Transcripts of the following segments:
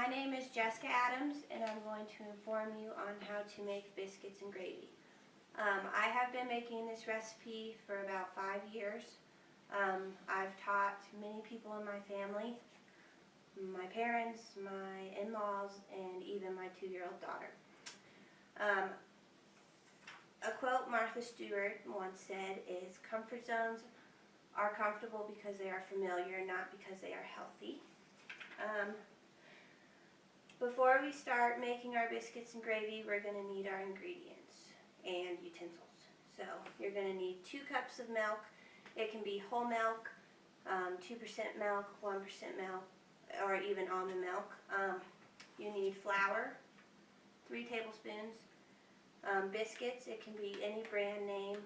My name is Jessica Adams, and I'm going to inform you on how to make biscuits and gravy. I have been making this recipe for about 5 years. I've taught many people in my family, my parents, my in-laws, and even my 2-year-old daughter. A quote Martha Stewart once said is, "Comfort zones are comfortable because they are familiar, not because they are healthy." Before we start making our biscuits and gravy, we're going to need our ingredients and utensils. So you're going to need 2 cups of milk. It can be whole milk, 2% milk, 1% milk, or even almond milk. You need flour, 3 tablespoons. Biscuits, it can be any brand name.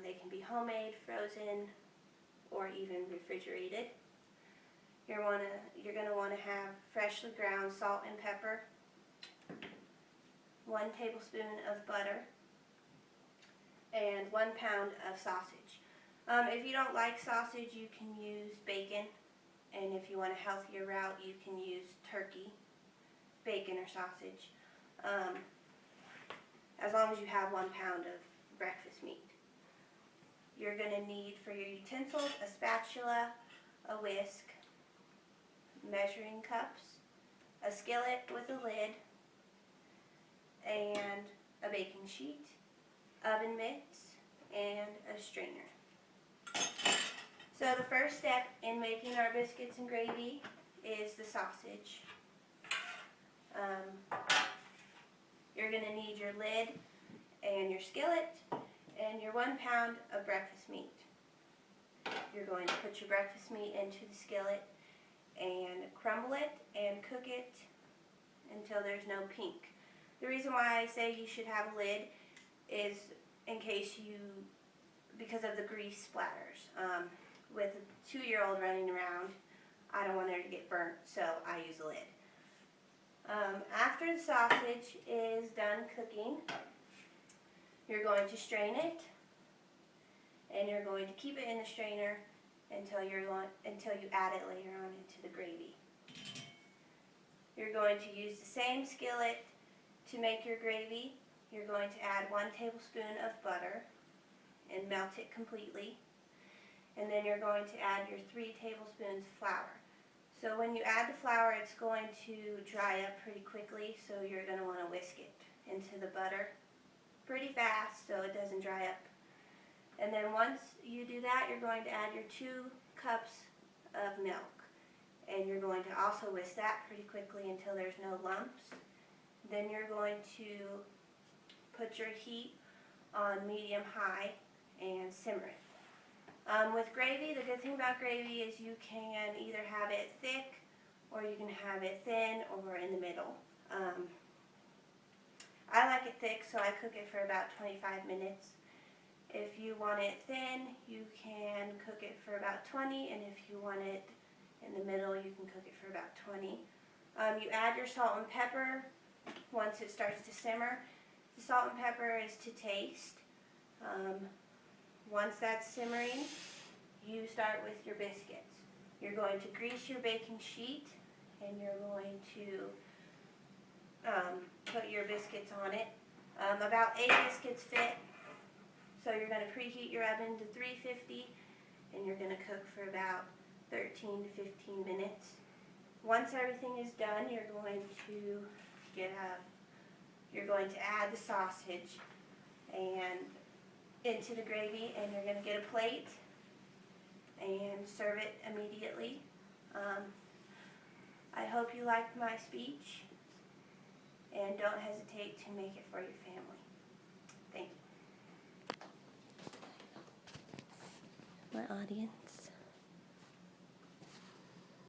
They can be homemade, frozen, or even refrigerated. You're going to want to have freshly ground salt and pepper, 1 tablespoon of butter, and 1 pound of sausage. If you don't like sausage, you can use bacon, and if you want a healthier route, you can use turkey, bacon, or sausage, as long as you have 1 pound of breakfast meat. You're going to need for your utensils a spatula, a whisk, measuring cups, a skillet with a lid, and a baking sheet, oven mitts, and a strainer. So the first step in making our biscuits and gravy is the sausage. You're going to need your lid and your skillet and your 1 pound of breakfast meat. You're going to put your breakfast meat into the skillet and crumble it and cook it until there's no pink. The reason why I say you should have a lid is because of the grease splatters. With a 2-year-old running around, I don't want her to get burnt, so I use a lid. After the sausage is done cooking, you're going to strain it, and you're going to keep it in the strainer until you add it later on into the gravy. You're going to use the same skillet to make your gravy. You're going to add 1 tablespoon of butter and melt it completely. And then you're going to add your 3 tablespoons of flour. So when you add the flour, it's going to dry up pretty quickly, so you're going to want to whisk it into the butter pretty fast so it doesn't dry up. And then once you do that, you're going to add your 2 cups of milk. And you're going to also whisk that pretty quickly until there's no lumps. Then you're going to put your heat on medium-high and simmer it. With gravy, the good thing about gravy is you can either have it thick or you can have it thin or in the middle. I like it thick, so I cook it for about 25 minutes. If you want it thin, you can cook it for about 20, and if you want it in the middle, you can cook it for about 20. You add your salt and pepper once it starts to simmer. The salt and pepper is to taste. Once that's simmering, you start with your biscuits. You're going to grease your baking sheet, and you're going to put your biscuits on it. About 8 biscuits fit. So you're going to preheat your oven to 350, and you're going to cook for about 13 to 15 minutes. Once everything is done, you're going to add the sausage and into the gravy, and you're going to get a plate and serve it immediately. I hope you liked my speech, and don't hesitate to make it for your family. Thank you. My audience.